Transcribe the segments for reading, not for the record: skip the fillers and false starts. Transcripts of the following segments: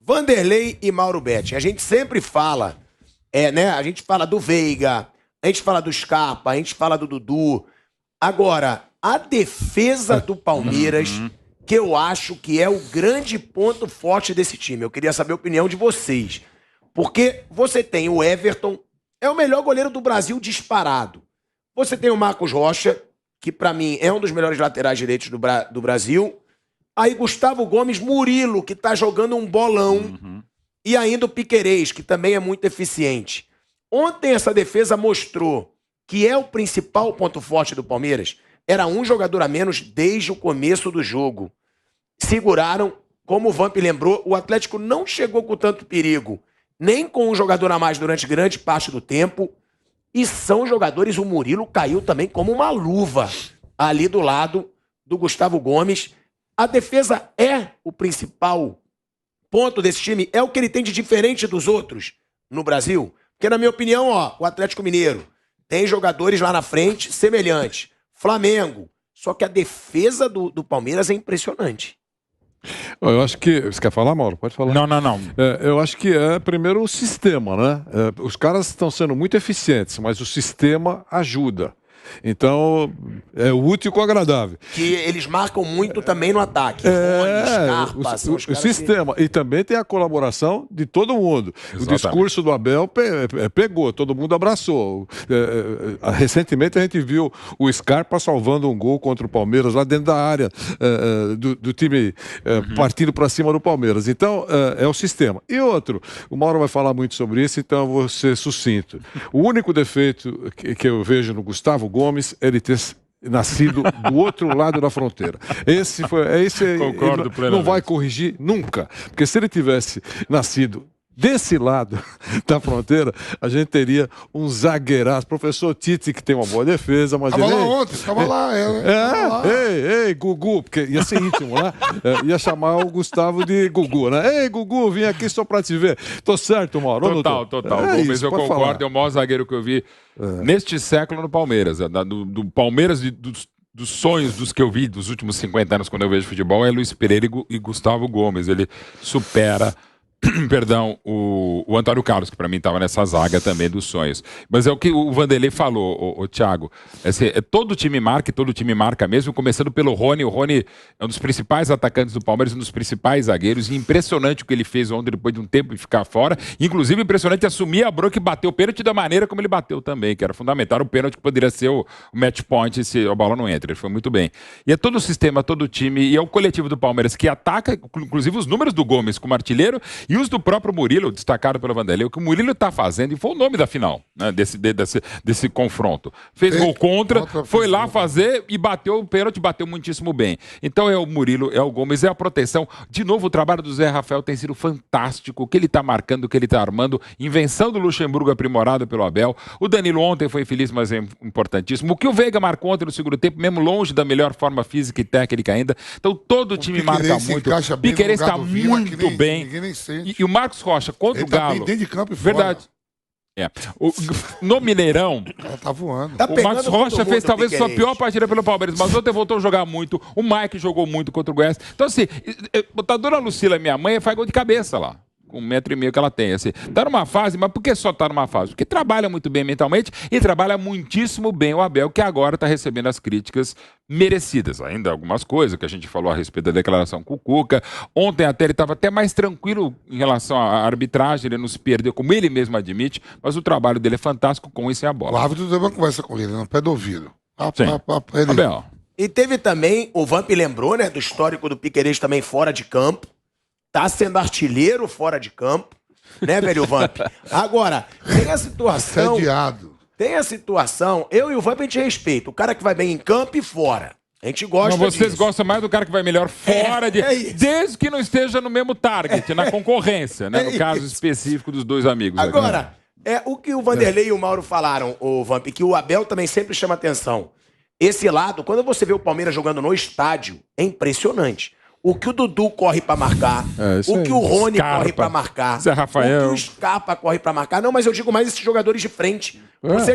Vanderlei e Mauro Betting. A gente sempre fala, né? A gente fala do Veiga, a gente fala do Scarpa, a gente fala do Dudu. Agora, a defesa do Palmeiras, que eu acho que é o grande ponto forte desse time. Eu queria saber a opinião de vocês. Porque você tem o Everton, é o melhor goleiro do Brasil disparado. Você tem o Marcos Rocha, que pra mim é um dos melhores laterais direitos do Brasil. Aí Gustavo Gomes, Murilo, que tá jogando um bolão. E ainda o Piquerez, que também é muito eficiente. Ontem essa defesa mostrou que é o principal ponto forte do Palmeiras. Era um jogador a menos desde o começo do jogo. Seguraram, como o Vamp lembrou, o Atlético não chegou com tanto perigo, nem com um jogador a mais durante grande parte do tempo. E são jogadores, o Murilo caiu também como uma luva ali do lado do Gustavo Gomes. A defesa é o principal ponto desse time, é o que ele tem de diferente dos outros no Brasil. Porque, na minha opinião, o Atlético Mineiro tem jogadores lá na frente semelhantes. Flamengo. Só que a defesa do Palmeiras é impressionante. Eu acho que... Você quer falar, Mauro? Pode falar. Não. Eu acho que primeiro, o sistema, né? Os caras estão sendo muito eficientes, mas o sistema ajuda. Então, é útil com o agradável. Que eles marcam muito também no ataque. Scarpa, o sistema. E também tem a colaboração de todo mundo. Exatamente. O discurso do Abel pegou, todo mundo abraçou. Recentemente a gente viu o Scarpa salvando um gol contra o Palmeiras lá dentro da área do time partindo para cima do Palmeiras. Então, é o sistema. E outro, o Mauro vai falar muito sobre isso, então eu vou ser sucinto. O único defeito que eu vejo no Gustavo Gomes, ele ter nascido do outro lado da fronteira. Esse Concordo plenamente. Não vai corrigir nunca. Porque se ele tivesse nascido desse lado da fronteira, a gente teria um zagueiraço. Professor Tite, que tem uma boa defesa, mas tava lá ontem, tava lá. Ei, Gugu, porque ia ser íntimo lá, ia chamar o Gustavo de Gugu, né? Ei, Gugu, vim aqui só pra te ver. Tô certo, Mauro? Total. Mas eu concordo, falar. É o maior zagueiro que eu vi neste século no Palmeiras. Do Palmeiras, dos sonhos dos que eu vi dos últimos 50 anos quando eu vejo futebol, é Luiz Pereira e Gustavo Gomes. Ele supera... Perdão, o Antônio Carlos, que pra mim tava nessa zaga também dos sonhos. Mas é o que o Vanderlei falou, o Thiago. Todo time marca, e todo time marca mesmo, começando pelo Rony. O Rony é um dos principais atacantes do Palmeiras, um dos principais zagueiros. E impressionante o que ele fez ontem, depois de um tempo de ficar fora. Inclusive, impressionante assumir a bronca e bater o pênalti da maneira como ele bateu também, que era fundamental. O pênalti que poderia ser o match point se a bola não entra. Ele foi muito bem. E é todo o sistema, todo o time, e é o coletivo do Palmeiras que ataca, inclusive os números do Gomes como artilheiro, e os do próprio Murilo, destacado pelo Vanderlei, o que o Murilo está fazendo, e foi o nome da final, né, desse confronto. Fez gol contra, foi lá fazer e bateu o pênalti, bateu muitíssimo bem. Então é o Murilo, é o Gomes, é a proteção. De novo, o trabalho do Zé Rafael tem sido fantástico, o que ele está marcando, o que ele está armando, invenção do Luxemburgo aprimorada pelo Abel. O Danilo ontem foi infeliz, mas é importantíssimo. O que o Veiga marcou ontem no segundo tempo, mesmo longe da melhor forma física e técnica ainda. Então todo o time marca muito. O Piquerez está muito bem. E o Marcos Rocha contra o Galo. Tá bem dentro de campo e fora. Verdade. No Mineirão, tá voando. O Marcos Rocha fez talvez a sua pior partida pelo Palmeiras, mas ontem voltou a jogar muito. O Mike jogou muito contra o Goiás. Então, assim, a dona Lucila, minha mãe, faz gol de cabeça lá. Com 1,5 m que ela tem, assim. Tá numa fase, mas por que só tá numa fase? Porque trabalha muito bem mentalmente e trabalha muitíssimo bem o Abel, que agora tá recebendo as críticas merecidas. Ainda algumas coisas que a gente falou a respeito da declaração com o Cuca. Ontem até ele estava até mais tranquilo em relação à arbitragem, ele não se perdeu, como ele mesmo admite, mas o trabalho dele é fantástico com isso e a bola. O árbitro deu uma conversa com ele, no pé do ouvido. Abel. E teve também, o Vamp lembrou, né, do histórico do Piquerez também fora de campo. Tá sendo artilheiro fora de campo, né, velho Vamp? Agora, tem a situação... Sediado. Tem a situação, eu e o Vamp a gente respeita, o cara que vai bem em campo e fora. A gente gosta disso. Vocês disso. Gostam mais do cara que vai melhor fora desde que não esteja no mesmo target, na concorrência, né? No caso específico dos dois amigos. Agora, o que o Vanderlei e o Mauro falaram, o Vamp, que o Abel também sempre chama atenção. Esse lado, quando você vê o Palmeiras jogando no estádio, é impressionante. o que o Dudu corre pra marcar, o que o Rony corre pra marcar, Zé Rafael, o que o Scarpa corre pra marcar. Não, mas eu digo mais esses jogadores de frente.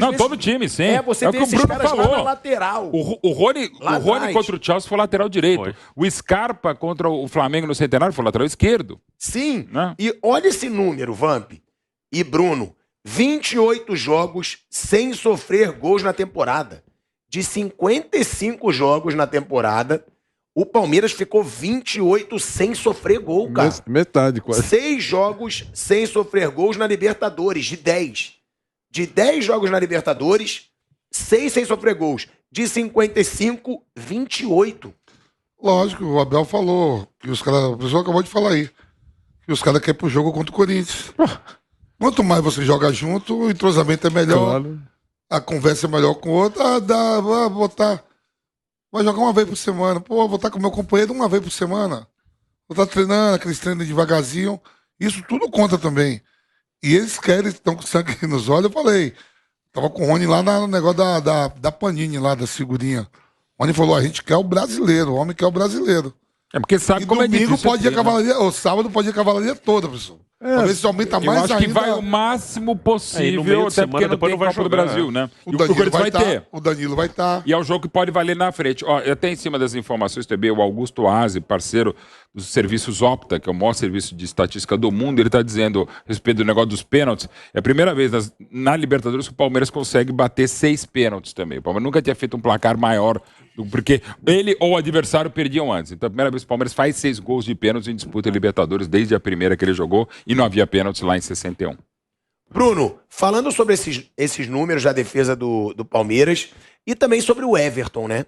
Não, todo time, sim. Você vê esses caras lá na lateral. O Rony contra o Chelsea foi lateral direito. O Scarpa contra o Flamengo no Centenário foi lateral esquerdo. Sim. E olha esse número, Vamp e Bruno. 28 jogos sem sofrer gols na temporada. De 55 jogos na temporada, o Palmeiras ficou 28 sem sofrer gol, cara. Metade, quase. 6 jogos sem sofrer gols na Libertadores, de 10. De 10 jogos na Libertadores, 6 sem sofrer gols. De 55, 28. Lógico, o Abel falou que os caras. O pessoal acabou de falar aí. Que os caras querem pro jogo contra o Corinthians. Quanto mais você joga junto, o entrosamento é melhor. Claro. A conversa é melhor com o outro. Vai jogar uma vez por semana. Pô, vou estar com o meu companheiro uma vez por semana. Vou estar treinando, aqueles treinos devagarzinho. Isso tudo conta também. E eles estão com sangue nos olhos. Eu falei. Tava com o Rony lá no negócio da Panini, lá da figurinha. O Rony falou, a gente quer o brasileiro. O homem quer o brasileiro. É porque sabe como domingo é difícil. Pode ir a cavalaria, ou sábado pode ir a cavalaria toda, pessoal. Talvez se aumenta mais ainda. Eu acho que vai o máximo possível, até porque não tem Copa do Brasil, né? O Danilo vai ter. O Danilo vai estar. E é um jogo que pode valer na frente. Ó, até em cima das informações também, o Augusto Aze, parceiro dos serviços Opta, que é o maior serviço de estatística do mundo, ele está dizendo, a respeito do negócio dos pênaltis, é a primeira vez na Libertadores que o Palmeiras consegue bater 6 pênaltis também. O Palmeiras nunca tinha feito um placar maior, porque ele ou o adversário perdiam antes. Então, a primeira vez que o Palmeiras faz 6 gols de pênaltis em disputa Libertadores, desde a primeira que ele jogou, e não havia pênaltis lá em 61. Bruno, falando sobre esses números da defesa do Palmeiras e também sobre o Everton, né?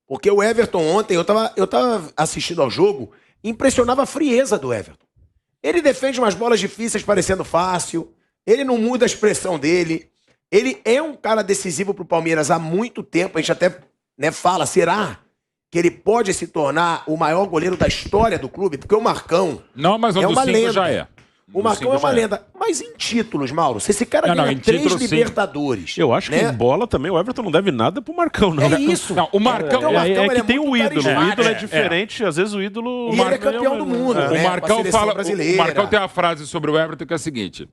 Porque o Everton ontem, eu tava assistindo ao jogo, impressionava a frieza do Everton. Ele defende umas bolas difíceis parecendo fácil, ele não muda a expressão dele, ele é um cara decisivo pro Palmeiras há muito tempo, a gente até fala, será que ele pode se tornar o maior goleiro da história do clube? Porque o Marcão não, mas é uma lenda. Já é. O Marcão é uma lenda. Mas em títulos, Mauro, se esse cara ganha 3 Libertadores... Eu acho que em bola também o Everton não deve nada pro Marcão, não. É isso. Não, o Marcão... É que tem o ídolo. O ídolo é diferente. Às vezes o ídolo... E ele é campeão do mundo. O Marcão fala... O Marcão tem uma frase sobre o Everton que é a seguinte...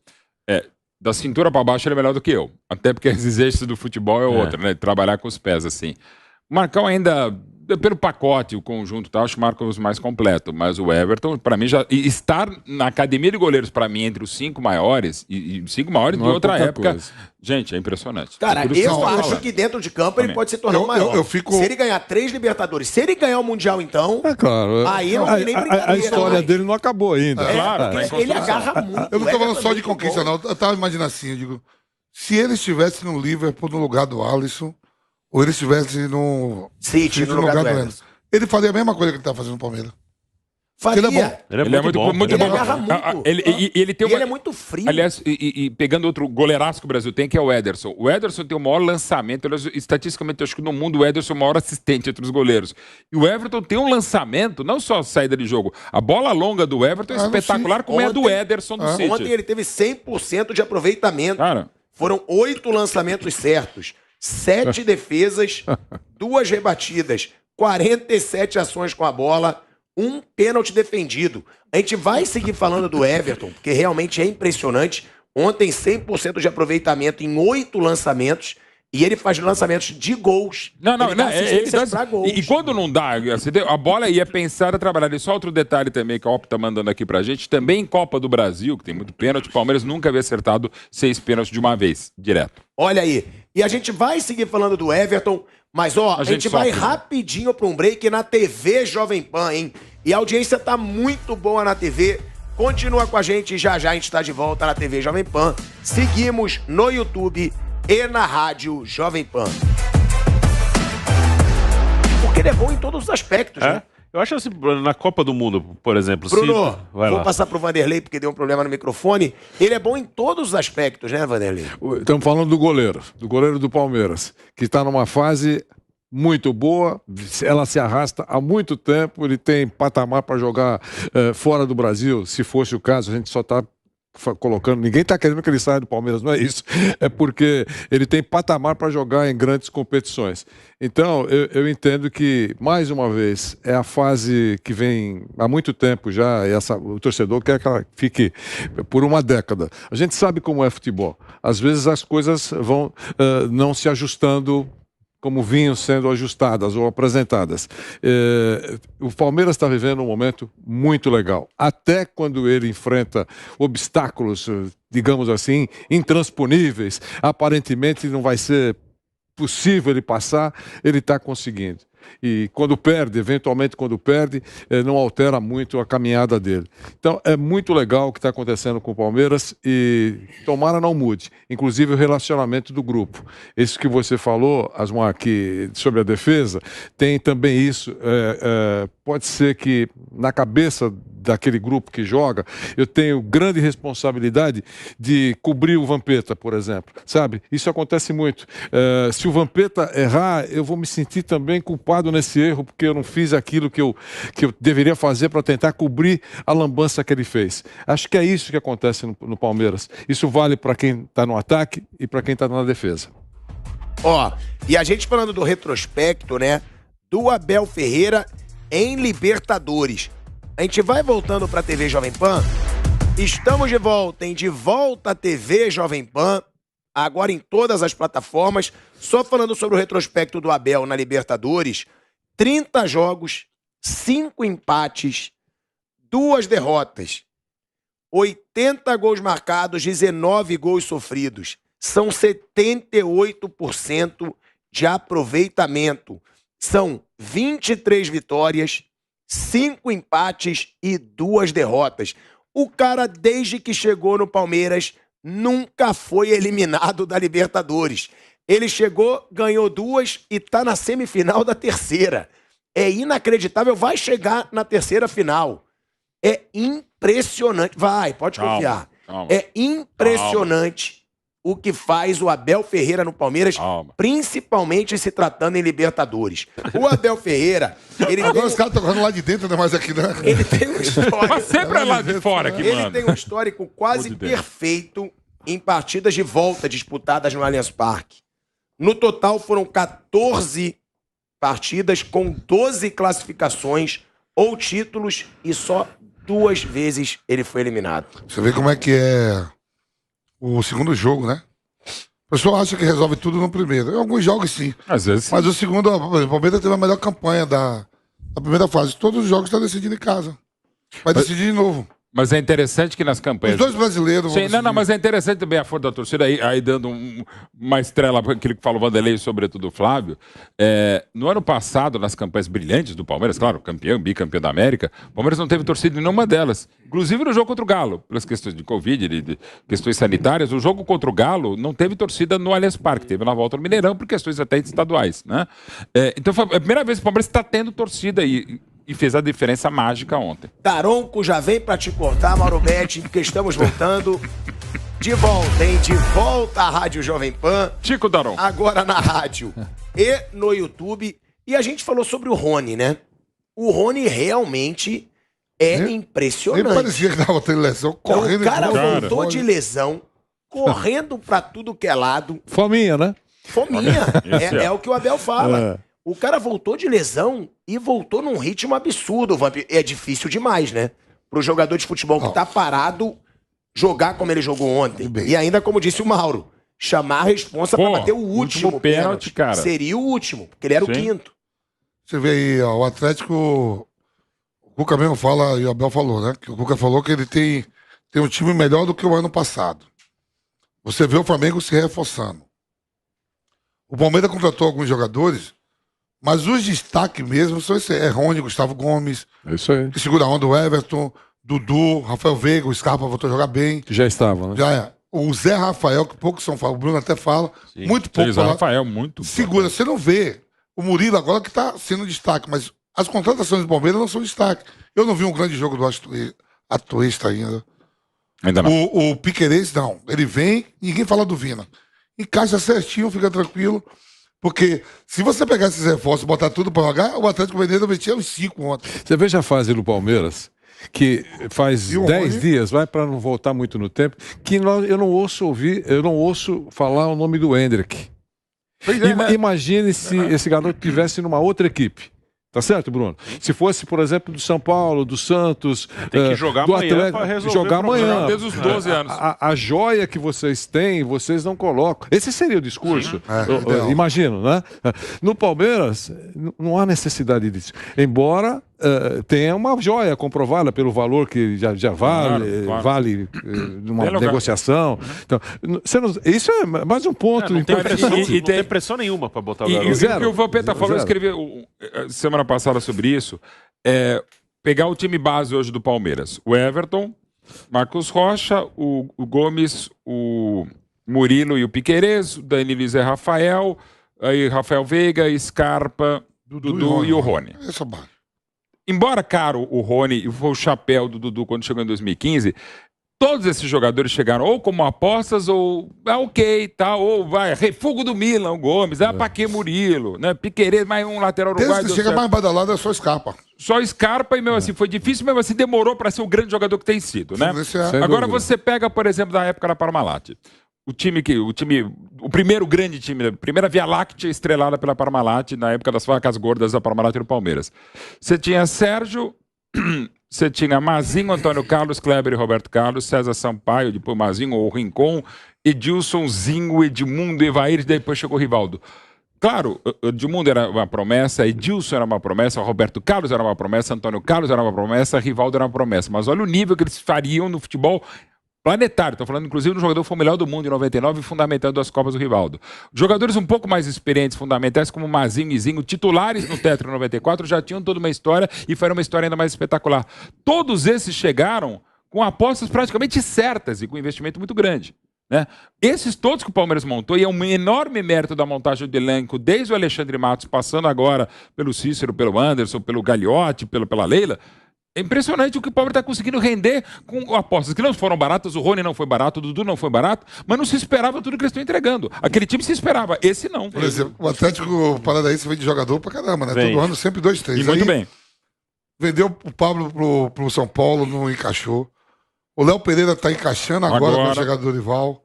Da cintura pra baixo ele é melhor do que eu. Até porque as exigências do futebol é outra, né? Trabalhar com os pés, assim. O Marcão ainda... Pelo pacote, o conjunto, tá, eu acho o Marcos mais completo. Mas o Everton, para mim, já estar na academia de goleiros, para mim, entre os 5 maiores, e 5 maiores de outra época, gente, é impressionante. Cara, eu acho que dentro de campo ele pode se tornar o maior. Se ele ganhar 3 Libertadores, se ele ganhar o Mundial, então... É claro. Aí não tem nem brincadeira. A história dele não acabou ainda. Claro. Ele agarra muito. Eu não tô falando só de conquista, não. Eu tava imaginando assim, eu digo... Se ele estivesse no Liverpool, no lugar do Alisson... Ou ele estivesse no City, no lugar do Ederson, ele faria a mesma coisa que ele tá fazendo no Palmeiras. Faria. Ele é bom. Ele é muito bom. Ele agarra muito. Ele é muito frio. Aliás, pegando outro goleiraço que o Brasil tem, que é o Ederson. O Ederson tem o maior lançamento. Estatisticamente, eu acho que no mundo o Ederson é o maior assistente entre os goleiros. E o Everton tem um lançamento, não só saída de jogo. A bola longa do Everton é espetacular, como é a do Ederson do City. Ontem ele teve 100% de aproveitamento. Cara. Foram 8 lançamentos certos. 7 defesas, 2 rebatidas, 47 ações com a bola, 1 pênalti defendido. A gente vai seguir falando do Everton, porque realmente é impressionante. Ontem, 100% de aproveitamento em 8 lançamentos. E ele faz lançamentos de gols. Ele dá gols. E quando não dá, a bola ia pensar a trabalhar. E só outro detalhe também que a Opta tá mandando aqui pra gente, também em Copa do Brasil, que tem muito pênalti, o Palmeiras nunca havia acertado 6 pênaltis de uma vez, direto. Olha aí. E a gente vai seguir falando do Everton, mas a gente vai rapidinho para um break na TV Jovem Pan, hein? E a audiência tá muito boa na TV. Continua com a gente, já a gente tá de volta na TV Jovem Pan. Seguimos no YouTube e na rádio Jovem Pan. Porque ele é bom em todos os aspectos, né? Eu acho assim, na Copa do Mundo, por exemplo... Bruno, vou passar pro Vanderlei porque deu um problema no microfone. Ele é bom em todos os aspectos, né, Vanderlei? Estamos falando do goleiro do Palmeiras, que está numa fase muito boa, ela se arrasta há muito tempo, ele tem patamar para jogar fora do Brasil, se fosse o caso, a gente só está colocando, ninguém está querendo que ele saia do Palmeiras, não é isso. É porque ele tem patamar para jogar em grandes competições. Então, eu entendo que, mais uma vez, é a fase que vem há muito tempo já, o torcedor quer que ela fique por uma década. A gente sabe como é futebol. Às vezes as coisas vão não se ajustando como vinham sendo ajustadas ou apresentadas. O Palmeiras está vivendo um momento muito legal. Até quando ele enfrenta obstáculos, digamos assim, intransponíveis, aparentemente não vai ser possível ele passar, ele está conseguindo. E quando perde, eventualmente quando perde, não altera muito a caminhada dele. Então é muito legal o que está acontecendo com o Palmeiras e tomara não mude, inclusive o relacionamento do grupo. Isso que você falou, Asmar, que sobre a defesa, tem também isso. Pode ser que na cabeça daquele grupo que joga, eu tenho grande responsabilidade de cobrir o Vampeta, por exemplo, sabe? Isso acontece muito. Se o Vampeta errar, eu vou me sentir também culpado nesse erro, porque eu não fiz aquilo que eu deveria fazer para tentar cobrir a lambança que ele fez. Acho que é isso que acontece no Palmeiras. Isso vale para quem está no ataque e para quem está na defesa. E a gente falando do retrospecto, né, do Abel Ferreira em Libertadores. A gente vai voltando para a TV Jovem Pan. Estamos de volta, hein? De volta à TV Jovem Pan. Agora em todas as plataformas. Só falando sobre o retrospecto do Abel na Libertadores. 30 jogos, 5 empates, 2 derrotas. 80 gols marcados, 19 gols sofridos. São 78% de aproveitamento. São 23 vitórias, 5 empates e 2 derrotas. O cara, desde que chegou no Palmeiras, nunca foi eliminado da Libertadores. Ele chegou, ganhou 2 e tá na semifinal da terceira. É inacreditável, vai chegar na terceira final. É impressionante. Vai, pode confiar. Calma. É impressionante o que faz o Abel Ferreira no Palmeiras, principalmente se tratando em Libertadores. O Abel Ferreira, ele agora os caras estão jogando lá de dentro, não é mais aqui, né? Ele tem um histórico. Mas sempre é lá de fora que manda. Ele tem um histórico quase perfeito em partidas de volta disputadas no Allianz Parque. No total foram 14 partidas com 12 classificações ou títulos e só 2 vezes ele foi eliminado. Você vê como é que é o segundo jogo, né? O pessoal acha que resolve tudo no primeiro. Em alguns jogos, sim. Às vezes sim. Mas o segundo, o Palmeiras teve a melhor campanha da primeira fase. Todos os jogos estão decidindo em casa. Vai decidir de novo. Mas é interessante que nas campanhas... Os dois brasileiros... Sim, não, mas é interessante também a força da torcida, aí dando uma estrela para aquilo que falou o Vanderlei, sobretudo o Flávio. No ano passado, nas campanhas brilhantes do Palmeiras, claro, campeão, bicampeão da América, o Palmeiras não teve torcida em nenhuma delas. Inclusive no jogo contra o Galo, pelas questões de Covid, de questões sanitárias, o jogo contra o Galo não teve torcida no Allianz Parque, teve na volta no Mineirão por questões até estaduais, né? Então foi a primeira vez que o Palmeiras está tendo torcida aí. E fez a diferença mágica ontem. Daronco já vem pra te cortar, Mauro Betti, porque estamos voltando de volta, hein? De volta à Rádio Jovem Pan. Tico Daronco. Agora na rádio e no YouTube. E a gente falou sobre o Rony, né? O Rony realmente é impressionante. Nem parecia que tava tendo lesão, correndo. O cara voltou de lesão, correndo pra tudo que é lado. Fominha, né? Fominha. É o que o Abel fala. O cara voltou de lesão e voltou num ritmo absurdo. É difícil demais, né? Pro jogador de futebol que tá parado jogar como ele jogou ontem. E ainda, como disse o Mauro, chamar a responsa pra bater o último pênalti, cara. Seria o último, porque ele era o quinto. Você vê aí, ó, o Atlético... O Cuca mesmo fala, e o Abel falou, né? Que o Cuca falou que ele tem um time melhor do que o ano passado. Você vê o Flamengo se reforçando. O Palmeiras contratou alguns jogadores... Mas os destaques mesmo são esses. É Rony, Gustavo Gomes. É isso aí. Que segura a onda, o Everton, Dudu, Rafael Veiga, o Scarpa voltou a jogar bem. Que já estava, né? Já é. O Zé Rafael, que poucos são falados, o Bruno até fala. Sim. Muito pouco. O Zé Rafael, muito segura. Bom. Você não vê o Murilo agora que está sendo destaque, mas as contratações do Palmeiras não são destaque. Eu não vi um grande jogo do Atuesta ainda. Ainda não. O Piquerez, não. Ele vem, ninguém fala do Vina. Encaixa certinho, fica tranquilo. Porque se você pegar esses reforços e botar tudo para jogar, o Atlético Mineiro metia os 5 ontem. Você veja a fase do Palmeiras, que faz 10 dias, vai para não voltar muito no tempo, que eu não ouço falar o nome do Hendrick. Imagine se esse garoto tivesse numa outra equipe. Tá certo, Bruno? Se fosse, por exemplo, do São Paulo, do Santos, tem que jogar do amanhã Atlético, resolver jogar amanhã. Desde os 12 anos. A joia que vocês têm, vocês não colocam. Esse seria o discurso. Imagino, né? No Palmeiras, não há necessidade disso. Embora tenha uma joia comprovada pelo valor que já vale numa negociação. Então, isso é mais um ponto. Não tem pressão nenhuma para botar o garoto. E o que o Vampeta falou, eu escrevi semana passada sobre isso, pegar o time base hoje do Palmeiras. O Everton, Marcos Rocha, o Gomes, o Murilo e o Piquerez, o Danilo e Zé Rafael, aí Rafael Veiga, Scarpa, Dudu e o Rony. Embora caro o Rony e o chapéu do Dudu quando chegou em 2015, todos esses jogadores chegaram ou como apostas ou ou vai, refugo do Milan, o Gomes, pra que Murilo, né? Piquerez, mais um lateral uruguaio. Desde que chega mais badalado é só Scarpa. Só Scarpa e mesmo assim foi difícil, mesmo assim demorou para ser o grande jogador que tem sido, né? Agora você pega, por exemplo, da época da Parmalat. O primeiro grande time, a primeira Via Láctea estrelada pela Parmalat, na época das vacas gordas da Parmalat e do Palmeiras. Você tinha Sérgio, você tinha Mazinho, Antônio Carlos, Kleber e Roberto Carlos, César Sampaio, depois Mazinho ou Rincon, Edilson, Zingo, Edmundo, Evair, depois chegou o Rivaldo. Claro, Edmundo era uma promessa, Edilson era uma promessa, Roberto Carlos era uma promessa, Antônio Carlos era uma promessa, Rivaldo era uma promessa. Mas olha o nível que eles fariam no futebol planetário. Estou falando, inclusive, do jogador que foi o melhor do mundo em 99 e fundamentando as Copas do Rivaldo. Jogadores um pouco mais experientes, fundamentais, como Mazinho e Zinho, titulares no Tetra 94, já tinham toda uma história e foi uma história ainda mais espetacular. Todos esses chegaram com apostas praticamente certas e com investimento muito grande, né? Esses todos que o Palmeiras montou, e é um enorme mérito da montagem do elenco, desde o Alexandre Matos, passando agora pelo Cícero, pelo Anderson, pelo Gagliotti, pela Leila. É impressionante o que o Palmeiras está conseguindo render com apostas que não foram baratas. O Rony não foi barato, o Dudu não foi barato, mas não se esperava tudo que eles estão entregando. Aquele time se esperava, esse não. Por exemplo, o Atlético Paranaense vem de jogador pra caramba, né? Todo ano sempre 2, 3. E muito bem. Vendeu o Pablo pro São Paulo, não encaixou. O Léo Pereira tá encaixando agora com a chegada do Dorival.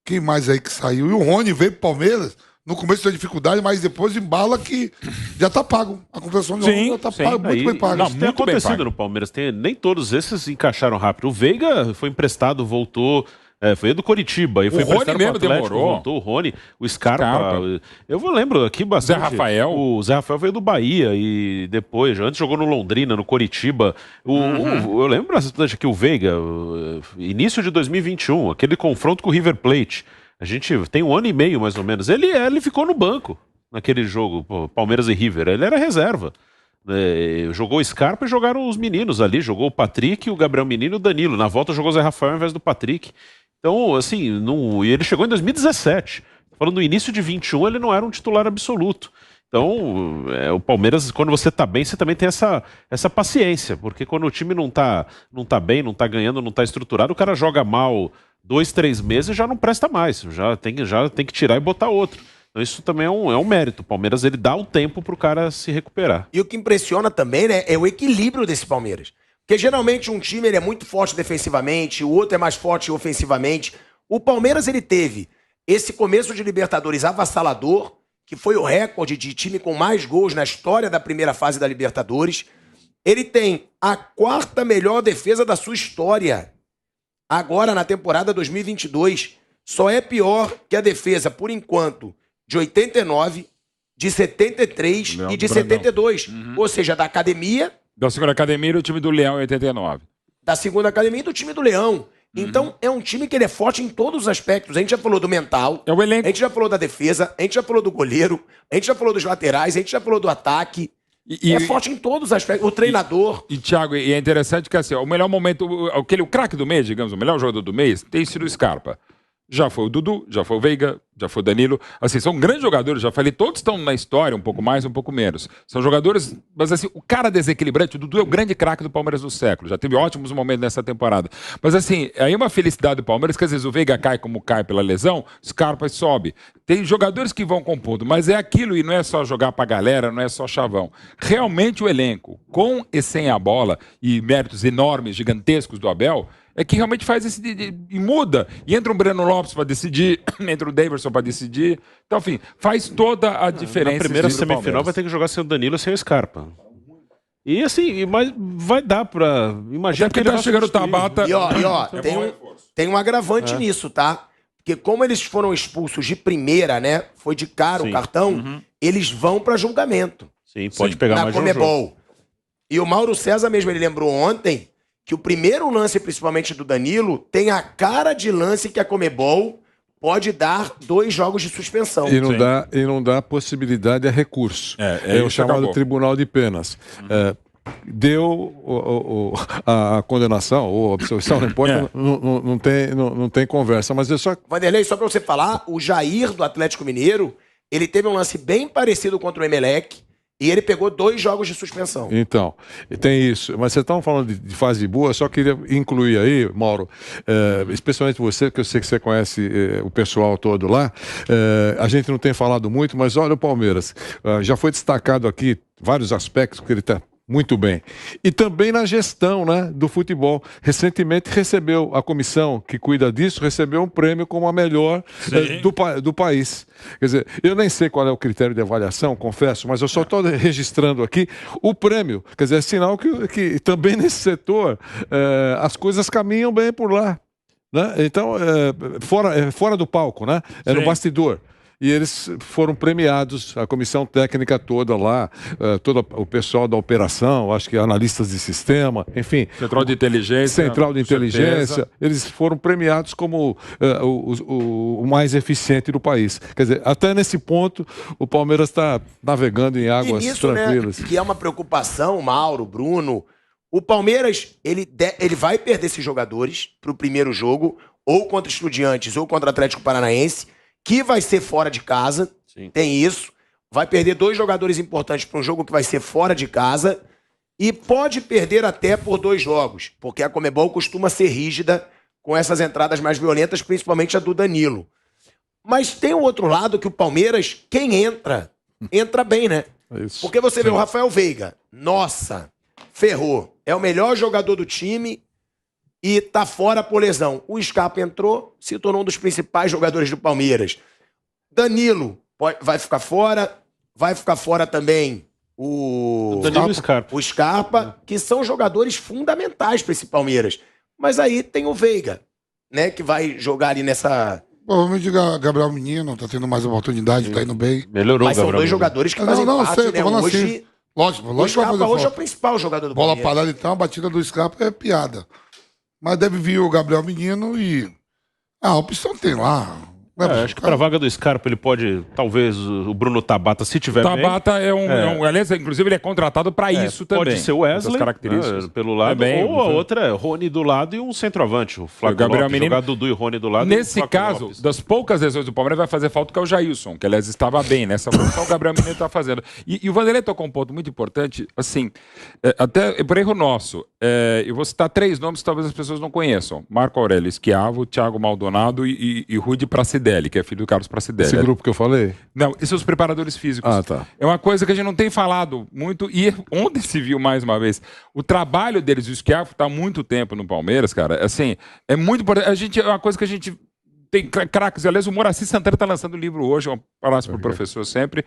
Quem mais aí que saiu? E o Rony veio pro Palmeiras. No começo tem dificuldade, mas depois embala que já tá pago. A compensação do Rony já tá pago, muito bem pago. Isso tem acontecido no Palmeiras. Nem todos esses encaixaram rápido. O Veiga foi emprestado, voltou. Foi do Coritiba. E foi emprestado pro Atlético, demorou. Voltou o Rony. O Scarpa. Eu lembro aqui bastante. Zé Rafael. O Zé Rafael veio do Bahia e depois, antes jogou no Londrina, no Coritiba. Eu lembro bastante aqui o Veiga, início de 2021, aquele confronto com o River Plate. A gente tem 1 ano e meio, mais ou menos. Ele ficou no banco naquele jogo, Palmeiras e River. Ele era reserva. Jogou Scarpa e jogaram os meninos ali. Jogou o Patrick, o Gabriel Menino e o Danilo. Na volta jogou o Zé Rafael ao invés do Patrick. Então, assim, e ele chegou em 2017. Falando no início de 21, ele não era um titular absoluto. Então, o Palmeiras, quando você tá bem, você também tem essa paciência. Porque quando o time não tá bem, não tá ganhando, não tá estruturado, o cara joga mal 2, 3 meses e já não presta mais. Já tem que tirar e botar outro. Então isso também é um mérito. O Palmeiras, ele dá o tempo pro cara se recuperar. E o que impressiona também, né, é o equilíbrio desse Palmeiras. Porque geralmente um time ele é muito forte defensivamente, o outro é mais forte ofensivamente. O Palmeiras, ele teve esse começo de Libertadores avassalador, que foi o recorde de time com mais gols na história da primeira fase da Libertadores. Ele tem a 4ª melhor defesa da sua história. Agora, na temporada 2022, só é pior que a defesa, por enquanto, de 89, de 73 e de 72. Ou seja, da academia... Da segunda academia e do time do Leão em 89. Da segunda academia e do time do Leão. Então, é um time que ele é forte em todos os aspectos. A gente já falou do mental, é o elenco. A gente já falou da defesa, a gente já falou do goleiro, a gente já falou dos laterais, a gente já falou do ataque. É forte em todos os aspectos. O treinador. Thiago, é interessante que assim, o melhor momento, o craque do mês, digamos, o melhor jogador do mês, tem sido o Scarpa. Já foi o Dudu, já foi o Veiga, já foi o Danilo. Assim, são grandes jogadores, já falei, todos estão na história, um pouco mais, um pouco menos. São jogadores, mas assim, o cara desequilibrante, o Dudu é o grande craque do Palmeiras do século, já teve ótimos momentos nessa temporada. Mas assim, aí uma felicidade do Palmeiras, que às vezes o Veiga cai como cai pela lesão, Scarpa sobe. Tem jogadores que vão compondo, mas é aquilo, e não é só jogar pra galera, não é só chavão. Realmente o elenco, com e sem a bola, e méritos enormes, gigantescos do Abel, é que realmente faz esse... E muda. E entra um Breno Lopes para decidir, entra o Daverson para decidir. Então, enfim, faz toda a diferença. Na primeira semifinal vai ter que jogar sem o Danilo e sem o Scarpa. E assim, mas vai dar pra... Imagina que ele tá chegando o Tabata... E ó, tem um agravante nisso, tá? Porque como eles foram expulsos de primeira, né? Foi de cara o cartão, eles vão pra julgamento. Sim, pode pegar mais de um jogo. E o Mauro César mesmo, ele lembrou ontem que o primeiro lance, principalmente do Danilo, tem a cara de lance que a Conmebol pode dar 2 jogos de suspensão. E não dá possibilidade a recurso. É o chamado Tribunal de Penas. Deu a condenação ou a absolvição, não importa, não tem conversa. Mas eu só... Vanderlei, só pra você falar, o Jair do Atlético Mineiro, ele teve um lance bem parecido contra o Emelec, e ele pegou 2 jogos de suspensão. Então, tem isso. Mas vocês estão falando de fase boa, só queria incluir aí, Mauro, especialmente você, que eu sei que você conhece o pessoal todo lá, a gente não tem falado muito, mas olha o Palmeiras. Já foi destacado aqui vários aspectos que ele está muito bem. E também na gestão, né, do futebol. Recentemente recebeu, a comissão que cuida disso, recebeu um prêmio como a melhor do país. Quer dizer, eu nem sei qual é o critério de avaliação, confesso, mas eu só estou registrando aqui o prêmio. Quer dizer, é sinal que também nesse setor as coisas caminham bem por lá. Né? Então, fora do palco, né? É no bastidor. E eles foram premiados, a comissão técnica toda lá, todo o pessoal da operação, acho que analistas de sistema, enfim. Central de inteligência. Eles foram premiados como o mais eficiente do país. Quer dizer, até nesse ponto, o Palmeiras está navegando em águas tranquilas. Né, que é uma preocupação, Mauro, Bruno. O Palmeiras, ele vai perder esses jogadores para o primeiro jogo, ou contra Estudiantes, ou contra Atlético Paranaense, que vai ser fora de casa, tem isso. Vai perder 2 jogadores importantes para um jogo que vai ser fora de casa e pode perder até por 2 jogos, porque a Conmebol costuma ser rígida com essas entradas mais violentas, principalmente a do Danilo. Mas tem o outro lado que o Palmeiras, quem entra bem, né? Isso. Porque você vê o Rafael Veiga, nossa, ferrou. É o melhor jogador do time e tá fora por lesão. O Scarpa entrou, se tornou um dos principais jogadores do Palmeiras. Danilo vai ficar fora também o Danilo o Scarpa, que são jogadores fundamentais para esse Palmeiras. Mas aí tem o Veiga, né, que vai jogar ali nessa... Provavelmente o Gabriel Menino tá tendo mais oportunidade, tá indo bem. Melhorou. Mas são 2 jogadores que fazem parte, sei, né? Hoje, assim. Lógico, o Scarpa hoje é o principal jogador do Palmeiras. Palmeiras. Bola parada, então, a batida do Scarpa é piada. Mas deve vir o Gabriel Menino e... a opção tem lá. Acho que para a vaga do Scarpa ele pode, talvez, o Bruno Tabata, se tiver bem. Tabata aliás, inclusive ele é contratado para isso também. Pode ser o Wesley, características. Pelo lado, ou a outra é Rony do lado e um centroavante. O Flávio Gabriel Lopes, Menino. jogar Dudu e Rony do lado. Nesse caso, Lopes. das poucas lesões do Palmeiras, vai fazer falta que é o Jailson, que aliás estava bem nessa função, o Gabriel Menino está fazendo. E o Vanderlei tocou um ponto muito importante, assim, até por erro nosso, eu vou citar 3 nomes que talvez as pessoas não conheçam: Marco Aurélio Schiavo, Thiago Maldonado e Rudi Pracidelli, que é filho do Carlos Pracidelli. Esse grupo que eu falei? Não, esses são os preparadores físicos. Ah, tá. É uma coisa que a gente não tem falado muito, e ontem se viu mais uma vez. O trabalho deles, o Schiavo está há muito tempo no Palmeiras, cara, assim, é muito importante. É uma coisa que a gente tem craques. Aliás, o Moraci Santana está lançando um livro hoje, um abraço para o professor sempre.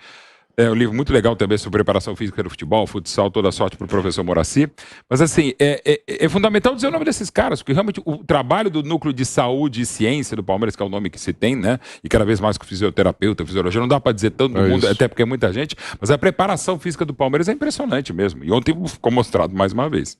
É um livro muito legal também sobre preparação física do futebol, futsal, toda sorte para o professor Moraci. Mas assim, é fundamental dizer o nome desses caras, porque realmente o trabalho do núcleo de saúde e ciência do Palmeiras, que é o nome que se tem, né? E cada vez mais com fisioterapeuta, fisiologia, não dá para dizer todo mundo, até porque é muita gente, mas a preparação física do Palmeiras é impressionante mesmo. E ontem ficou mostrado mais uma vez.